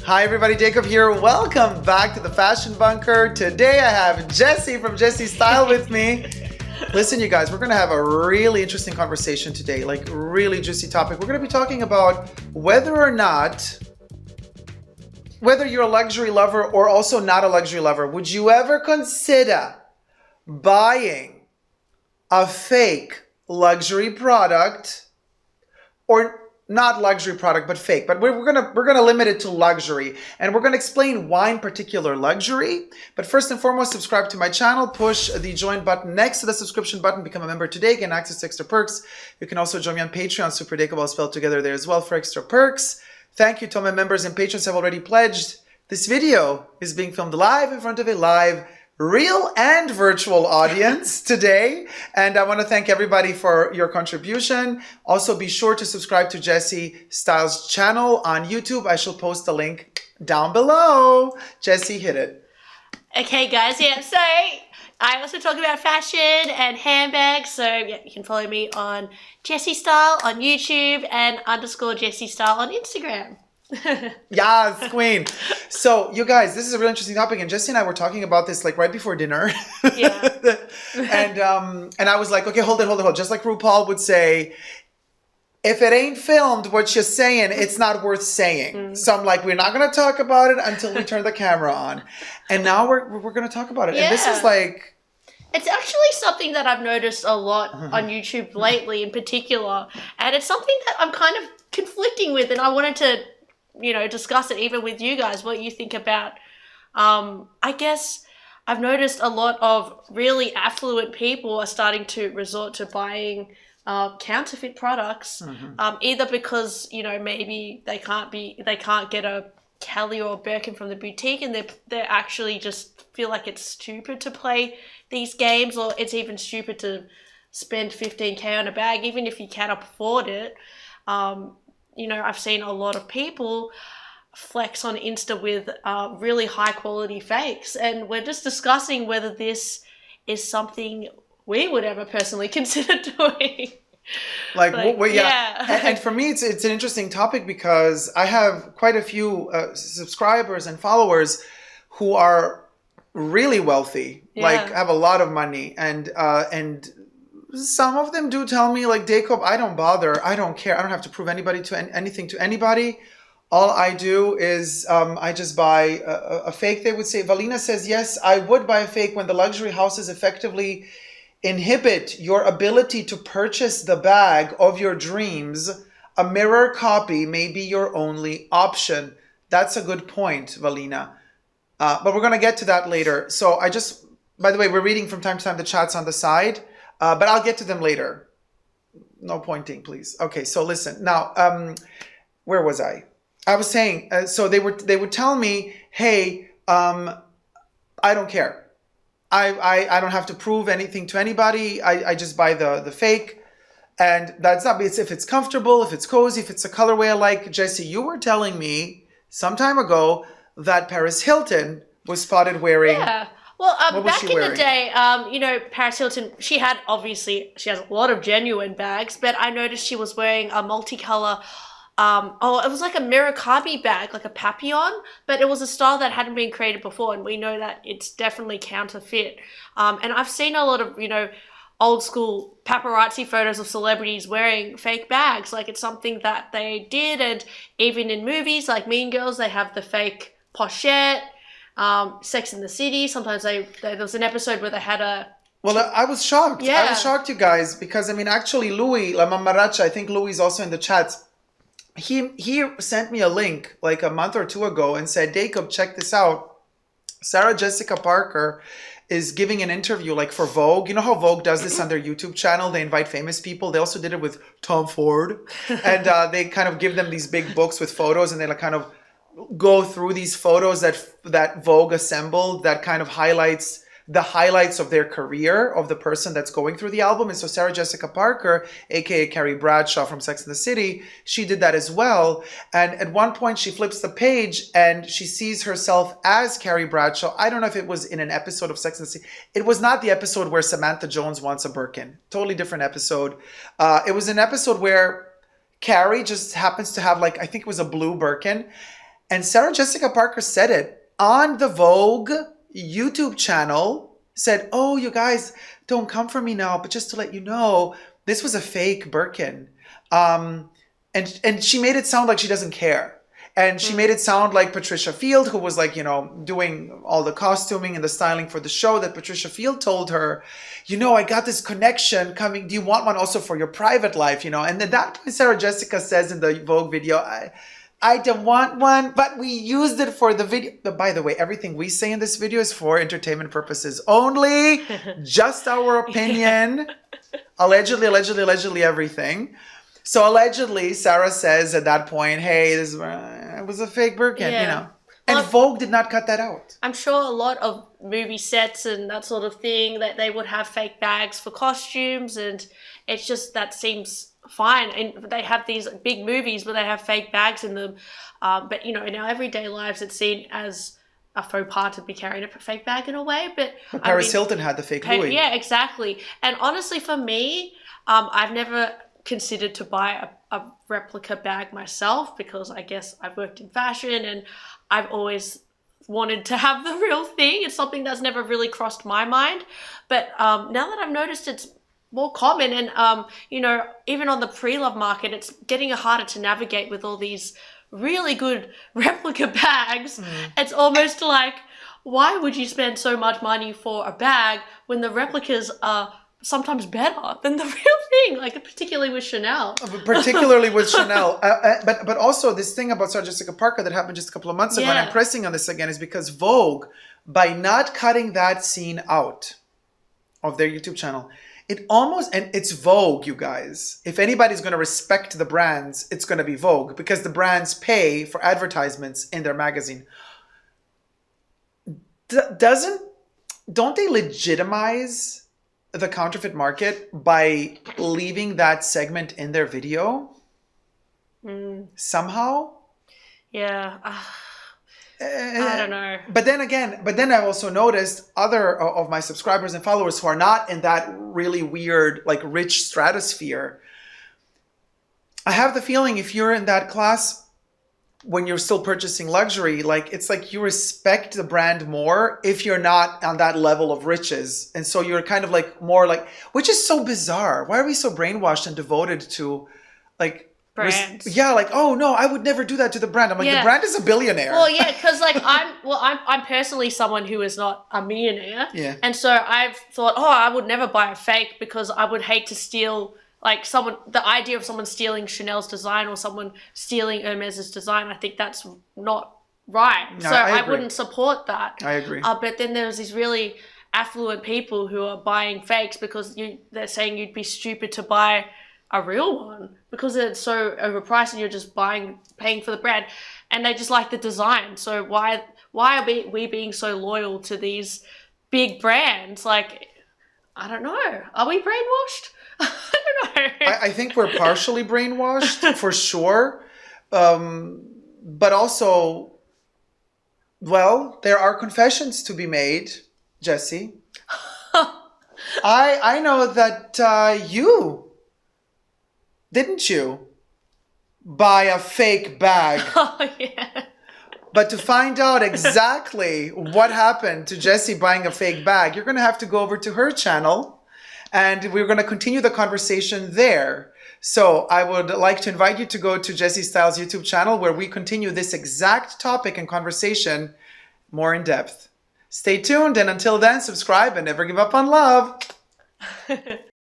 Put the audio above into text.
Hi everybody, Dacob here. Welcome back to the Fashion Bunker. Today I have Jessie from Jessie Style with me. Listen, you guys, we're going to have a really interesting conversation today, like really juicy topic. We're going to be talking about whether you're a luxury lover or also not a luxury lover. Would you ever consider buying a fake luxury product, or not luxury product, but fake? But we're gonna limit it to luxury, and we're gonna explain why in particular luxury. But first and foremost, subscribe to my channel, push the join button next to the subscription button, become a member today, gain access to extra perks. You can also join me on Patreon, superdacob, all spelled together there as well, for extra perks. Thank you to all my members and patrons who have already pledged. This video is being filmed live in front of a live, real and virtual audience today. And I want to thank everybody for your contribution. Also, be sure to subscribe to Jessie Styles' channel on YouTube. I shall post the link down below. Jessie, hit it. Okay, guys, so I also talk about fashion and handbags. So yeah, you can follow me on Jessie Style on YouTube and _ Jessie Style on Instagram. Yes, queen. So you guys, this is a really interesting topic, and Jessie and I were talking about this like right before dinner. Yeah. and I was like, okay, hold it. Just like RuPaul would say, if it ain't filmed, what you're saying, it's not worth saying. So I'm like, we're not gonna talk about it until we turn the camera on. And now we're gonna talk about it. Yeah. And this is like, it's actually something that I've noticed a lot on YouTube lately in particular. And it's something that I'm kind of conflicting with, and I wanted to, discuss it even with you guys, what you think about. I guess I've noticed a lot of really affluent people are starting to resort to buying counterfeit products, either because, maybe they can't get a Kelly or Birkin from the boutique, and they actually just feel like it's stupid to play these games, or it's even stupid to spend $15K on a bag, even if you can afford it. I've seen a lot of people flex on Insta with really high quality fakes, and we're just discussing whether this is something we would ever personally consider doing. And for me, it's an interesting topic because I have quite a few subscribers and followers who are really wealthy, like have a lot of money, and some of them do tell me, like, Dacob, I don't bother. I don't care. I don't have to prove anything to anybody. All I do is I just buy a fake. They would say, Valina says, yes, I would buy a fake when the luxury houses effectively inhibit your ability to purchase the bag of your dreams. A mirror copy may be your only option. That's a good point, Valina. But we're going to get to that later. So by the way, we're reading from time to time the chats on the side. But I'll get to them later. No pointing, please. Okay, so listen. Now, where was I? I was saying, so they would tell me, hey, I don't care. I don't have to prove anything to anybody. I just buy the fake. And that's not, if it's comfortable, if it's cozy, if it's a colorway I like. Jessie, you were telling me some time ago that Paris Hilton was spotted wearing... Yeah. Well, back in the day, Paris Hilton, she has a lot of genuine bags, but I noticed she was wearing a multicolor, it was like a Murakami bag, like a papillon, but it was a style that hadn't been created before, and we know that it's definitely counterfeit. And I've seen a lot of, old school paparazzi photos of celebrities wearing fake bags. Like, it's something that they did, and even in movies like Mean Girls, they have the fake pochette. Sex in the City, sometimes there was an episode where they had a... Well, I was shocked. Yeah. I was shocked, you guys, because, actually, Louis, La Mamaracha, I think Louis is also in the chats. He sent me a link like a month or two ago and said, Dacob, check this out. Sarah Jessica Parker is giving an interview like for Vogue. You know how Vogue does this on their YouTube channel? They invite famous people. They also did it with Tom Ford. And they kind of give them these big books with photos, and they like kind of go through these photos that Vogue assembled that kind of highlights the highlights of their career of the person that's going through the album. And so Sarah Jessica Parker, aka Carrie Bradshaw from Sex and the City, she did that as well. And at one point she flips the page and she sees herself as Carrie Bradshaw. I don't know if it was in an episode of Sex and the City. It was not the episode where Samantha Jones wants a Birkin. Totally different episode. It was an episode where Carrie just happens to have, like, I think it was a blue Birkin. And Sarah Jessica Parker said it on the Vogue YouTube channel, said, oh, you guys, don't come for me now, but just to let you know, this was a fake Birkin. And she made it sound like she doesn't care. And she made it sound like Patricia Field, who was like, you know, doing all the costuming and the styling for the show, that Patricia Field told her, you know, I got this connection coming. Do you want one also for your private life? You know, and at that point, Sarah Jessica says in the Vogue video, I don't want one, but we used it for the video. But by the way, everything we say in this video is for entertainment purposes only, just our opinion. Allegedly everything. So allegedly, Sarah says at that point, hey, this it was a fake Birkin, you know. And Well, Vogue did not cut that out. I'm sure a lot of movie sets and that sort of thing, that they would have fake bags for costumes, and it's just, that seems fine. And they have these big movies where they have fake bags in them. But, you know, in our everyday lives, it's seen as a faux pas to be carrying a fake bag in a way. But Paris Hilton had the fake Louis. Yeah, exactly. And honestly, for me, I've never considered to buy a replica bag myself, because I guess I've worked in fashion and I've always wanted to have the real thing. It's something that's never really crossed my mind. But now that I've noticed it's more common, and you know, even on the pre-love market, it's getting harder to navigate with all these really good replica bags. It's almost like, why would you spend so much money for a bag when the replicas are sometimes better than the real thing, like particularly with Chanel. Particularly with Chanel. But also this thing about Sarah Jessica Parker that happened just a couple of months ago, and I'm pressing on this again, is because Vogue, by not cutting that scene out of their YouTube channel, it almost, and it's Vogue, you guys. If anybody's going to respect the brands, it's going to be Vogue, because the brands pay for advertisements in their magazine. Don't they legitimize the counterfeit market by leaving that segment in their video somehow? Yeah. I don't know. But then I've also noticed other of my subscribers and followers who are not in that really weird, like, rich stratosphere. I have the feeling if you're in that class, when you're still purchasing luxury, like, it's like you respect the brand more if you're not on that level of riches. And so you're kind of like more like, which is so bizarre. Why are we so brainwashed and devoted to, like, brands? Yeah, like, oh no, I would never do that to the brand. I'm like, the brand is a billionaire. Well, yeah, because like I'm personally someone who is not a millionaire. Yeah. And so I've thought, oh, I would never buy a fake, because I would hate to steal, like, the idea of someone stealing Chanel's design or someone stealing Hermès' design. I think that's not right. No, so I I agree. wouldn't support that. I agree. But then there's these really affluent people who are buying fakes because they're saying you'd be stupid to buy a real one because it's so overpriced and you're just paying for the brand, and they just like the design. So why are we being so loyal to these big brands? Like, I don't know. Are we brainwashed? I don't know. I think we're partially brainwashed for sure. But also, well, there are confessions to be made, Jessie. I know that didn't you buy a fake bag? Oh, yeah. But to find out exactly what happened to Jessie buying a fake bag, you're going to have to go over to her channel, and we're going to continue the conversation there. So I would like to invite you to go to Jessie Styles' YouTube channel, where we continue this exact topic and conversation more in depth. Stay tuned, and until then, subscribe and never give up on love.